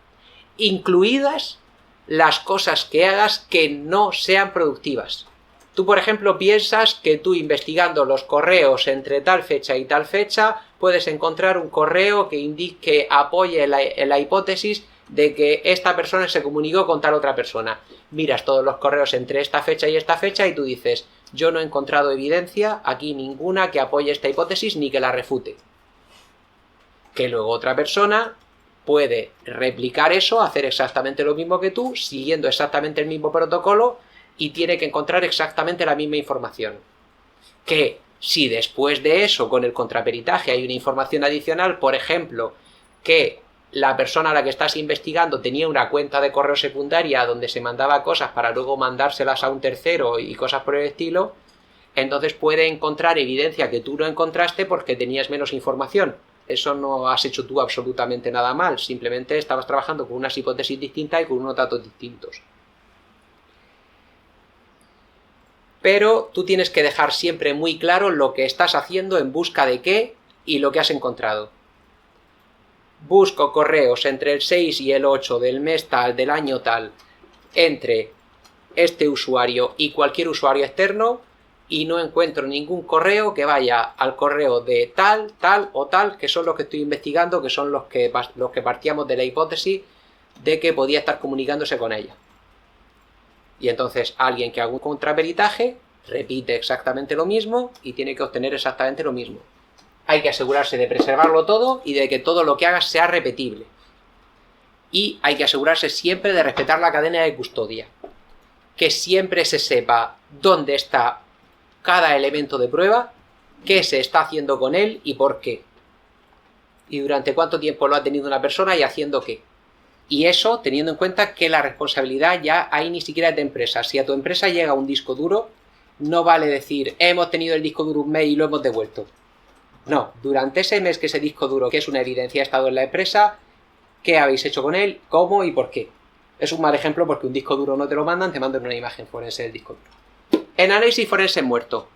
Speaker 1: incluidas las cosas que hagas que no sean productivas. Tú, por ejemplo, piensas que tú investigando los correos entre tal fecha y tal fecha puedes encontrar un correo que indique, apoye la hipótesis de que esta persona se comunicó con tal otra persona. Miras todos los correos entre esta fecha y tú dices, yo no he encontrado evidencia aquí ninguna que apoye esta hipótesis ni que la refute. Que luego otra persona puede replicar eso, hacer exactamente lo mismo que tú, siguiendo exactamente el mismo protocolo, y tiene que encontrar exactamente la misma información. Que si después de eso, con el contraperitaje, hay una información adicional, por ejemplo, que la persona a la que estás investigando tenía una cuenta de correo secundaria donde se mandaba cosas para luego mandárselas a un tercero y cosas por el estilo, entonces puede encontrar evidencia que tú no encontraste porque tenías menos información. Eso no has hecho tú absolutamente nada mal, simplemente estabas trabajando con unas hipótesis distintas y con unos datos distintos. Pero tú tienes que dejar siempre muy claro lo que estás haciendo, en busca de qué y lo que has encontrado. Busco correos entre el 6 y el 8 del mes tal, del año tal, entre este usuario y cualquier usuario externo, y no encuentro ningún correo que vaya al correo de tal, tal o tal, que son los que estoy investigando, que son los que partíamos de la hipótesis de que podía estar comunicándose con ella. Y entonces alguien que haga un contraperitaje repite exactamente lo mismo y tiene que obtener exactamente lo mismo. Hay que asegurarse de preservarlo todo y de que todo lo que hagas sea repetible. Y hay que asegurarse siempre de respetar la cadena de custodia. Que siempre se sepa dónde está cada elemento de prueba, qué se está haciendo con él y por qué. Y durante cuánto tiempo lo ha tenido una persona y haciendo qué. Y eso teniendo en cuenta que la responsabilidad ya ahí ni siquiera es de empresa. Si a tu empresa llega un disco duro, no vale decir, hemos tenido el disco duro un mes y lo hemos devuelto. No, durante ese mes que ese disco duro, que es una evidencia, ha estado en la empresa, ¿qué habéis hecho con él? ¿Cómo y por qué? Es un mal ejemplo porque un disco duro no te lo mandan, te mandan una imagen forense del disco duro. En análisis forense muerto,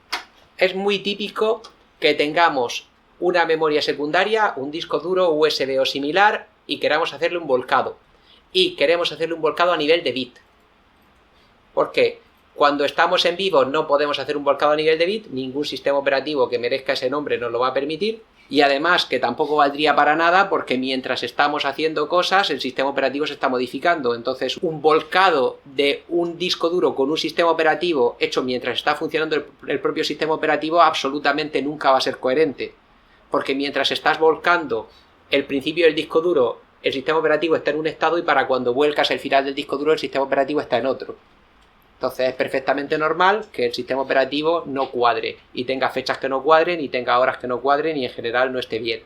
Speaker 1: es muy típico que tengamos una memoria secundaria, un disco duro USB o similar, y queramos hacerle un volcado. Y queremos hacerle un volcado a nivel de bit. ¿Por qué? Cuando estamos en vivo no podemos hacer un volcado a nivel de bit, ningún sistema operativo que merezca ese nombre nos lo va a permitir, y además que tampoco valdría para nada porque mientras estamos haciendo cosas el sistema operativo se está modificando. Entonces un volcado de un disco duro con un sistema operativo hecho mientras está funcionando el propio sistema operativo absolutamente nunca va a ser coherente, porque mientras estás volcando el principio del disco duro, el sistema operativo está en un estado y para cuando vuelcas el final del disco duro el sistema operativo está en otro. Entonces es perfectamente normal que el sistema operativo no cuadre, y tenga fechas que no cuadren, y tenga horas que no cuadren, y en general no esté bien.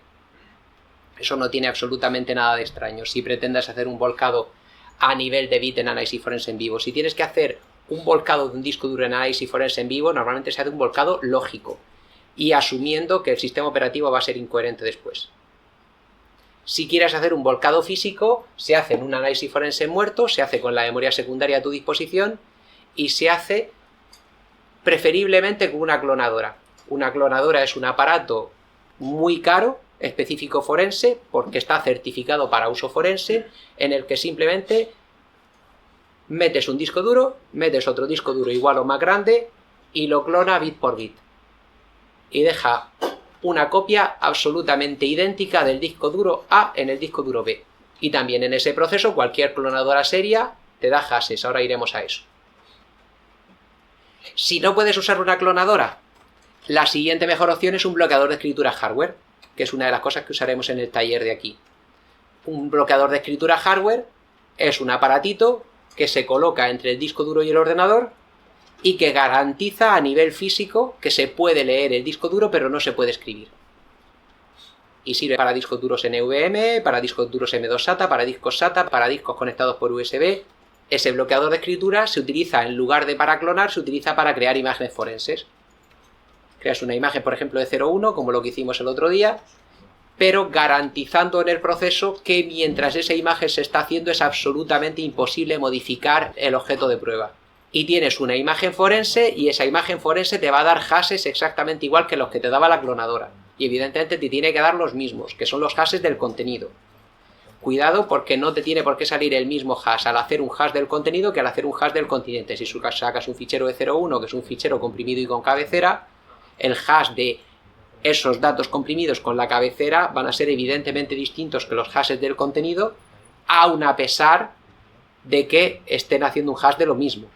Speaker 1: Eso no tiene absolutamente nada de extraño. Si pretendes hacer un volcado a nivel de bit en análisis forense en vivo, si tienes que hacer un volcado de un disco duro en análisis forense en vivo, normalmente se hace un volcado lógico, y asumiendo que el sistema operativo va a ser incoherente después. Si quieres hacer un volcado físico, se hace en un análisis forense muerto, se hace con la memoria secundaria a tu disposición, y se hace preferiblemente con una clonadora. Una clonadora es un aparato muy caro, específico forense, porque está certificado para uso forense, en el que simplemente metes un disco duro, metes otro disco duro igual o más grande, y lo clona bit por bit. Y deja una copia absolutamente idéntica del disco duro A en el disco duro B. Y también en ese proceso cualquier clonadora seria te da hashes, ahora iremos a eso. Si no puedes usar una clonadora, la siguiente mejor opción es un bloqueador de escritura hardware, que es una de las cosas que usaremos en el taller de aquí. Un bloqueador de escritura hardware es un aparatito que se coloca entre el disco duro y el ordenador y que garantiza a nivel físico que se puede leer el disco duro pero no se puede escribir. Y sirve para discos duros NVMe, para discos duros M2 SATA, para discos SATA, para discos conectados por USB. Ese bloqueador de escritura se utiliza, en lugar de para clonar, se utiliza para crear imágenes forenses. Creas una imagen, por ejemplo, de 0,1, como lo que hicimos el otro día, pero garantizando en el proceso que mientras esa imagen se está haciendo es absolutamente imposible modificar el objeto de prueba. Y tienes una imagen forense, y esa imagen forense te va a dar hashes exactamente igual que los que te daba la clonadora. Y evidentemente te tiene que dar los mismos, que son los hashes del contenido. Cuidado, porque no te tiene por qué salir el mismo hash al hacer un hash del contenido que al hacer un hash del continente. Si sacas un fichero de 0,1, que es un fichero comprimido y con cabecera, el hash de esos datos comprimidos con la cabecera van a ser evidentemente distintos que los hashes del contenido, aun a pesar de que estén haciendo un hash de lo mismo.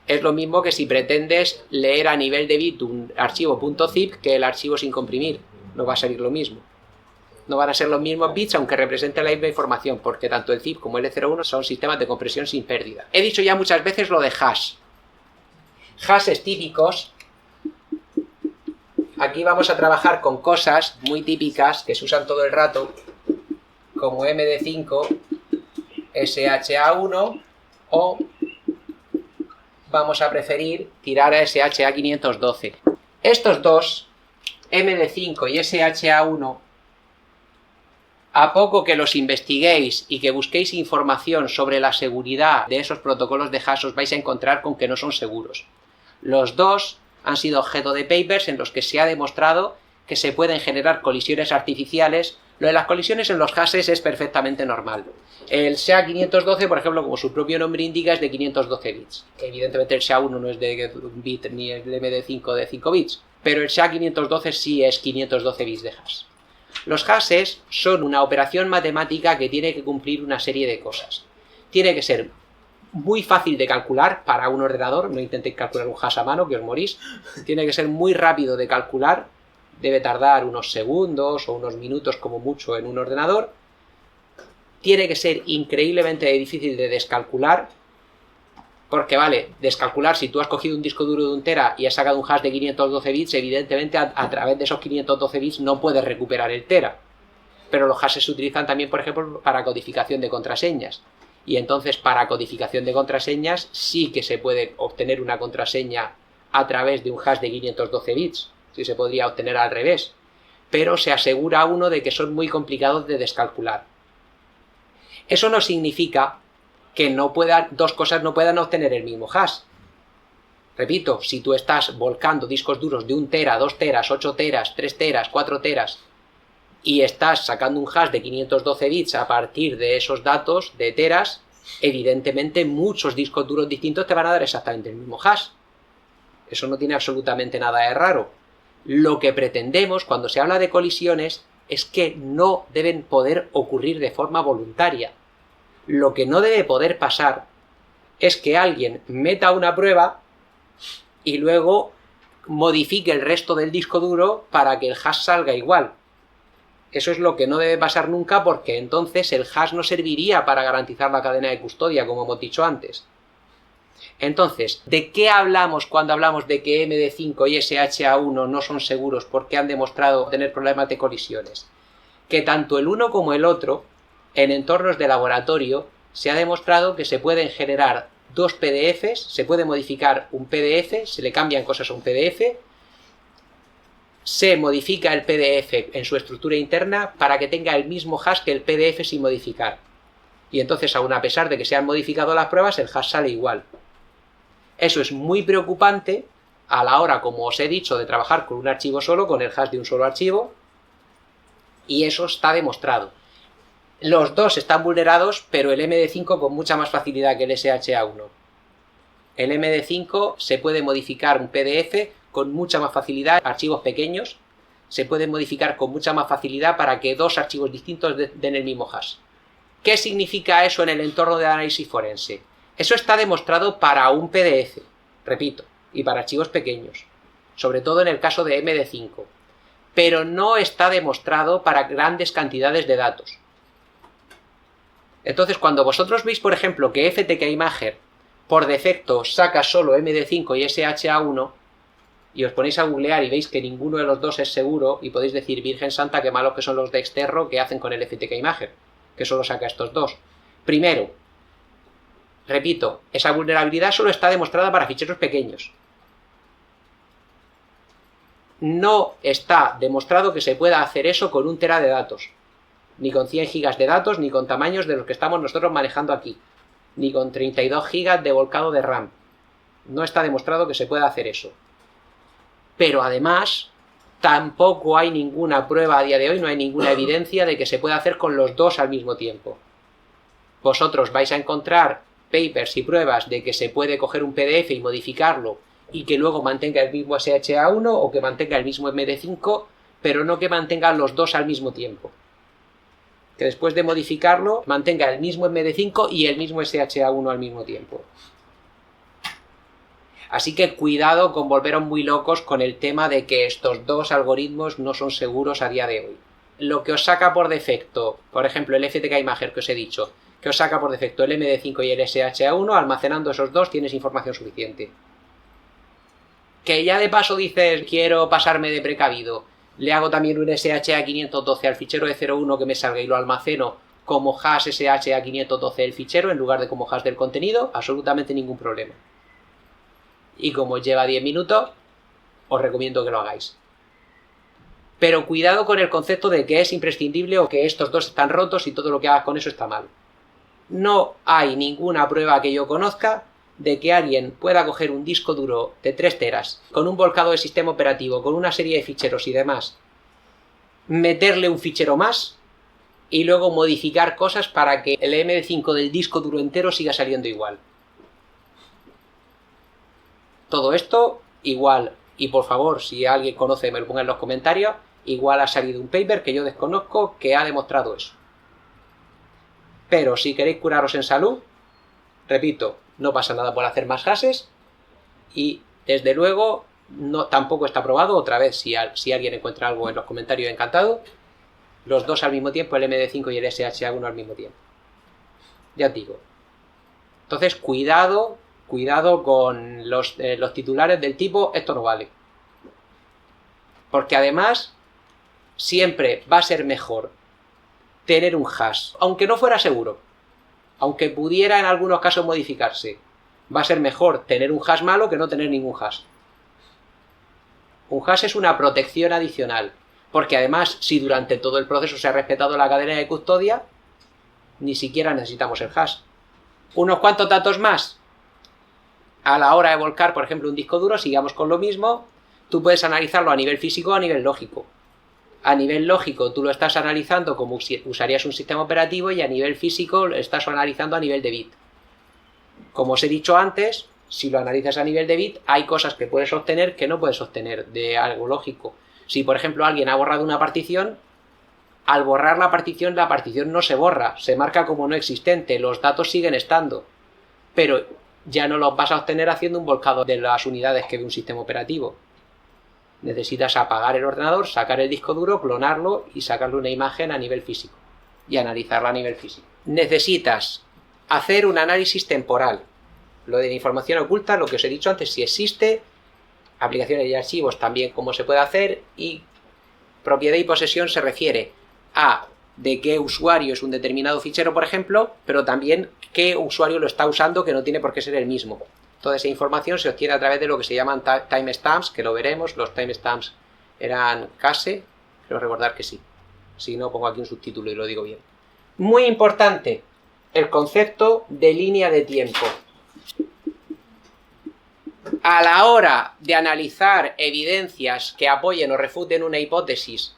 Speaker 1: Es lo mismo que si pretendes leer a nivel de bit un archivo .zip que el archivo sin comprimir. No va a salir lo mismo. No van a ser los mismos bits aunque representen la misma información, porque tanto el zip como el E01 son sistemas de compresión sin pérdida. He dicho ya muchas veces lo de hash. Hashes típicos. Aquí vamos a trabajar con cosas muy típicas que se usan todo el rato, como MD5, SHA1, o vamos a preferir tirar a SHA512. Estos dos, MD5 y SHA1, a poco que los investiguéis y que busquéis información sobre la seguridad de esos protocolos de hash, os vais a encontrar con que no son seguros. Los dos han sido objeto de papers en los que se ha demostrado que se pueden generar colisiones artificiales. Lo de las colisiones en los hashes es perfectamente normal. El SHA-512, por ejemplo, como su propio nombre indica, es de 512 bits. Evidentemente el SHA-1 no es de un bit ni el MD5 de 5 bits, pero el SHA-512 sí es 512 bits de hash. Los hashes son una operación matemática que tiene que cumplir una serie de cosas. Tiene que ser muy fácil de calcular para un ordenador, no intentéis calcular un hash a mano que os morís. Tiene que ser muy rápido de calcular, debe tardar unos segundos o unos minutos como mucho en un ordenador. Tiene que ser increíblemente difícil de descalcular, porque vale, descalcular, si tú has cogido un disco duro de 1 tera y has sacado un hash de 512 bits, evidentemente a través de esos 512 bits no puedes recuperar el tera. Pero los hashes se utilizan también, por ejemplo, para codificación de contraseñas. Y entonces para codificación de contraseñas sí que se puede obtener una contraseña a través de un hash de 512 bits. Sí se podría obtener al revés. Pero se asegura uno de que son muy complicados de descalcular. Eso no significa que dos cosas no puedan obtener el mismo hash. Repito, si tú estás volcando discos duros de 1 tera, 2 teras, 8 teras, 3 teras, 4 teras y estás sacando un hash de 512 bits a partir de esos datos de teras, evidentemente muchos discos duros distintos te van a dar exactamente el mismo hash. Eso no tiene absolutamente nada de raro. Lo que pretendemos cuando se habla de colisiones es que no deben poder ocurrir de forma voluntaria. Lo que no debe poder pasar es que alguien meta una prueba y luego modifique el resto del disco duro para que el hash salga igual. Eso es lo que no debe pasar nunca, porque entonces el hash no serviría para garantizar la cadena de custodia, como hemos dicho antes. Entonces, ¿de qué hablamos cuando hablamos de que MD5 y SHA1 no son seguros porque han demostrado tener problemas de colisiones? Que tanto el uno como el otro, en entornos de laboratorio, se ha demostrado que se pueden generar dos PDFs, se puede modificar un PDF, se le cambian cosas a un PDF, se modifica el PDF en su estructura interna para que tenga el mismo hash que el PDF sin modificar. Y entonces, aun a pesar de que se han modificado las pruebas, el hash sale igual. Eso es muy preocupante a la hora, como os he dicho, de trabajar con un archivo solo, con el hash de un solo archivo, y eso está demostrado. Los dos están vulnerados, pero el MD5 con mucha más facilidad que el SHA1. El MD5 se puede modificar un PDF con mucha más facilidad, archivos pequeños, se pueden modificar con mucha más facilidad para que dos archivos distintos den el mismo hash. ¿Qué significa eso en el entorno de análisis forense? Eso está demostrado para un PDF, repito, y para archivos pequeños, sobre todo en el caso de MD5, pero no está demostrado para grandes cantidades de datos. Entonces, cuando vosotros veis, por ejemplo, que FTK Imager por defecto saca solo MD5 y SHA1, y os ponéis a googlear y veis que ninguno de los dos es seguro, y podéis decir, Virgen Santa, qué malos que son los de Exterro que hacen con el FTK Imager, que solo saca estos dos. Primero, repito, esa vulnerabilidad solo está demostrada para ficheros pequeños. No está demostrado que se pueda hacer eso con 1 tera de datos, ni con 100 gigas de datos, ni con tamaños de los que estamos nosotros manejando aquí, ni con 32 gigas de volcado de RAM. No está demostrado que se pueda hacer eso. Pero además, tampoco hay ninguna prueba a día de hoy, no hay ninguna evidencia de que se pueda hacer con los dos al mismo tiempo. Vosotros vais a encontrar papers y pruebas de que se puede coger un PDF y modificarlo y que luego mantenga el mismo SHA1 o que mantenga el mismo MD5, pero no que mantenga los dos al mismo tiempo. Que después de modificarlo mantenga el mismo MD5 y el mismo SHA1 al mismo tiempo. Así que cuidado con volveros muy locos con el tema de que estos dos algoritmos no son seguros a día de hoy. Lo que os saca por defecto, por ejemplo el FTK Imager que os he dicho, que os saca por defecto el MD5 y el SHA1, almacenando esos dos tienes información suficiente. Que ya de paso dices, quiero pasarme de precavido, le hago también un SHA512 al fichero de 01 que me salga y lo almaceno como hash SHA512 del fichero en lugar de como hash del contenido, absolutamente ningún problema. Y como lleva 10 minutos, os recomiendo que lo hagáis. Pero cuidado con el concepto de que es imprescindible o que estos dos están rotos y todo lo que hagas con eso está mal. No hay ninguna prueba que yo conozca de que alguien pueda coger un disco duro de 3 teras con un volcado de sistema operativo, con una serie de ficheros y demás, meterle un fichero más y luego modificar cosas para que el MD5 del disco duro entero siga saliendo igual. Todo esto igual, y por favor, si alguien conoce me lo ponga en los comentarios, igual ha salido un paper que yo desconozco que ha demostrado eso. Pero si queréis curaros en salud, repito, no pasa nada por hacer más hashes y desde luego tampoco está probado, otra vez si alguien encuentra algo en los comentarios encantado, los dos al mismo tiempo, el MD5 y el SHA1 al mismo tiempo. Ya os digo. Entonces cuidado con los titulares del tipo esto no vale. Porque además siempre va a ser mejor tener un hash, aunque no fuera seguro, aunque pudiera en algunos casos modificarse, va a ser mejor tener un hash malo que no tener ningún hash. Un hash es una protección adicional, porque además, si durante todo el proceso se ha respetado la cadena de custodia, ni siquiera necesitamos el hash. Unos cuantos datos más. A la hora de volcar, por ejemplo, un disco duro, sigamos con lo mismo, tú puedes analizarlo a nivel físico o a nivel lógico. A nivel lógico tú lo estás analizando como usarías un sistema operativo y a nivel físico lo estás analizando a nivel de bit. Como os he dicho antes, si lo analizas a nivel de bit, hay cosas que puedes obtener que no puedes obtener de algo lógico. Si, por ejemplo, alguien ha borrado una partición, al borrar la partición no se borra, se marca como no existente, los datos siguen estando, pero ya no los vas a obtener haciendo un volcado de las unidades que ve un sistema operativo. Necesitas apagar el ordenador, sacar el disco duro, clonarlo y sacarle una imagen a nivel físico y analizarla a nivel físico. Necesitas hacer un análisis temporal. Lo de la información oculta, lo que os he dicho antes, si existe, aplicaciones y archivos también cómo se puede hacer, y propiedad y posesión se refiere a de qué usuario es un determinado fichero, por ejemplo, pero también qué usuario lo está usando, que no tiene por qué ser el mismo. Toda esa información se obtiene a través de lo que se llaman timestamps, que lo veremos. Los timestamps eran case, creo recordar que sí. Si no, pongo aquí un subtítulo y lo digo bien. Muy importante, el concepto de línea de tiempo. A la hora de analizar evidencias que apoyen o refuten una hipótesis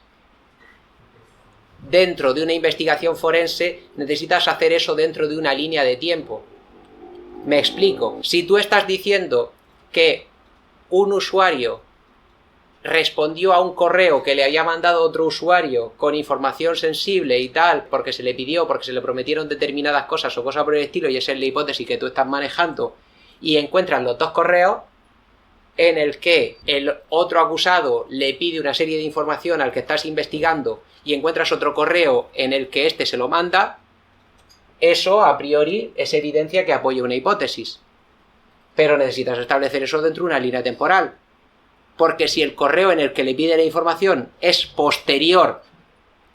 Speaker 1: dentro de una investigación forense, necesitas hacer eso dentro de una línea de tiempo. Me explico. Si tú estás diciendo que un usuario respondió a un correo que le había mandado otro usuario con información sensible y tal, porque se le pidió, porque se le prometieron determinadas cosas o cosas por el estilo, y esa es la hipótesis que tú estás manejando, y encuentras los dos correos en el que el otro acusado le pide una serie de información al que estás investigando, y encuentras otro correo en el que éste se lo manda, eso a priori es evidencia que apoya una hipótesis. Pero necesitas establecer eso dentro de una línea temporal. Porque si el correo en el que le pide la información es posterior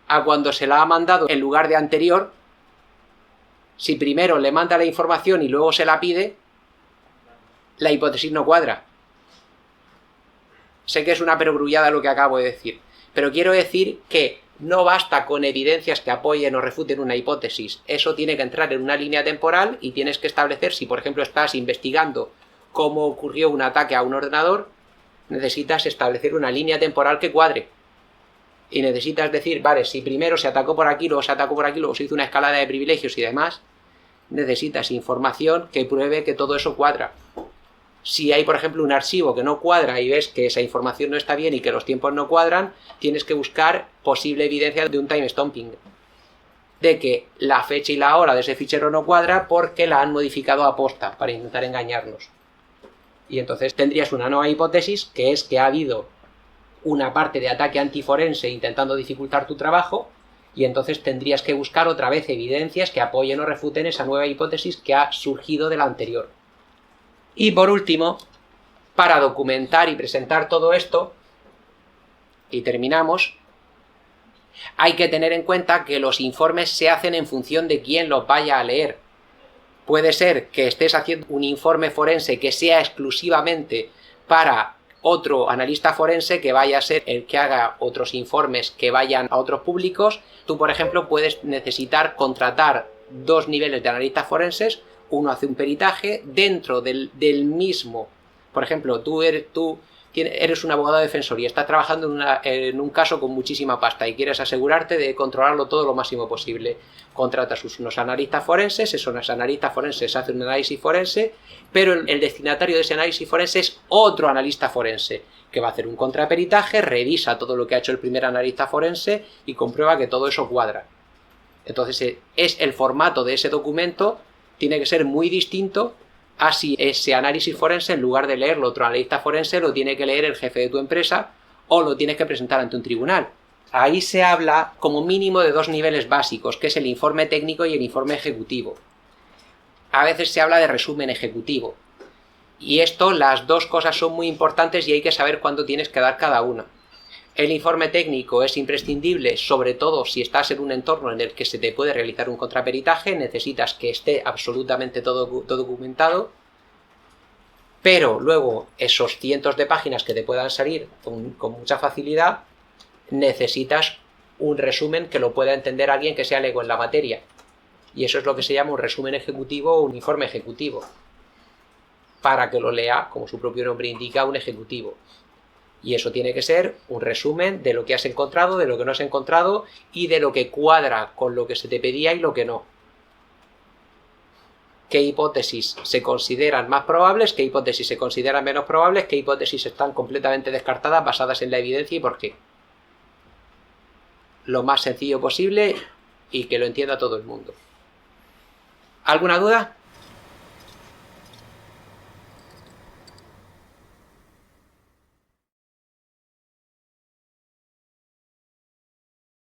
Speaker 1: a cuando se la ha mandado en lugar de anterior, si primero le manda la información y luego se la pide, la hipótesis no cuadra. Sé que es una perogrullada lo que acabo de decir, pero quiero decir que no basta con evidencias que apoyen o refuten una hipótesis. Eso tiene que entrar en una línea temporal y tienes que establecer, si por ejemplo estás investigando cómo ocurrió un ataque a un ordenador, necesitas establecer una línea temporal que cuadre. Y necesitas decir, vale, si primero se atacó por aquí, luego se atacó por aquí, luego se hizo una escalada de privilegios y demás, necesitas información que pruebe que todo eso cuadra. Si hay, por ejemplo, un archivo que no cuadra y ves que esa información no está bien y que los tiempos no cuadran, tienes que buscar posible evidencia de un time stomping, de que la fecha y la hora de ese fichero no cuadra porque la han modificado a posta para intentar engañarnos. Y entonces tendrías una nueva hipótesis, que es que ha habido una parte de ataque antiforense intentando dificultar tu trabajo, y entonces tendrías que buscar otra vez evidencias que apoyen o refuten esa nueva hipótesis que ha surgido de la anterior. Y por último, para documentar y presentar todo esto, y terminamos, hay que tener en cuenta que los informes se hacen en función de quién los vaya a leer. Puede ser que estés haciendo un informe forense que sea exclusivamente para otro analista forense que vaya a ser el que haga otros informes que vayan a otros públicos. Tú, por ejemplo, puedes necesitar contratar dos niveles de analistas forenses. Uno hace un peritaje dentro del mismo. Por ejemplo, tú eres un abogado defensor y estás trabajando en un caso con muchísima pasta y quieres asegurarte de controlarlo todo lo máximo posible. Contratas unos analistas forenses, esos analistas forenses hacen un análisis forense, pero el destinatario de ese análisis forense es otro analista forense, que va a hacer un contraperitaje, revisa todo lo que ha hecho el primer analista forense y comprueba que todo eso cuadra. Entonces, es el formato de ese documento tiene que ser muy distinto a si ese análisis forense, en lugar de leerlo otro analista forense, lo tiene que leer el jefe de tu empresa o lo tienes que presentar ante un tribunal. Ahí se habla como mínimo de dos niveles básicos, que es el informe técnico y el informe ejecutivo. A veces se habla de resumen ejecutivo. Y esto, las dos cosas son muy importantes y hay que saber cuándo tienes que dar cada una. El informe técnico es imprescindible, sobre todo si estás en un entorno en el que se te puede realizar un contraperitaje, necesitas que esté absolutamente todo documentado, pero luego esos cientos de páginas que te puedan salir con mucha facilidad, necesitas un resumen que lo pueda entender alguien que sea lego en la materia. Y eso es lo que se llama un resumen ejecutivo o un informe ejecutivo, para que lo lea, como su propio nombre indica, un ejecutivo. Y eso tiene que ser un resumen de lo que has encontrado, de lo que no has encontrado y de lo que cuadra con lo que se te pedía y lo que no. ¿Qué hipótesis se consideran más probables? ¿Qué hipótesis se consideran menos probables? ¿Qué hipótesis están completamente descartadas, basadas en la evidencia y por qué? Lo más sencillo posible y que lo entienda todo el mundo. ¿Alguna duda?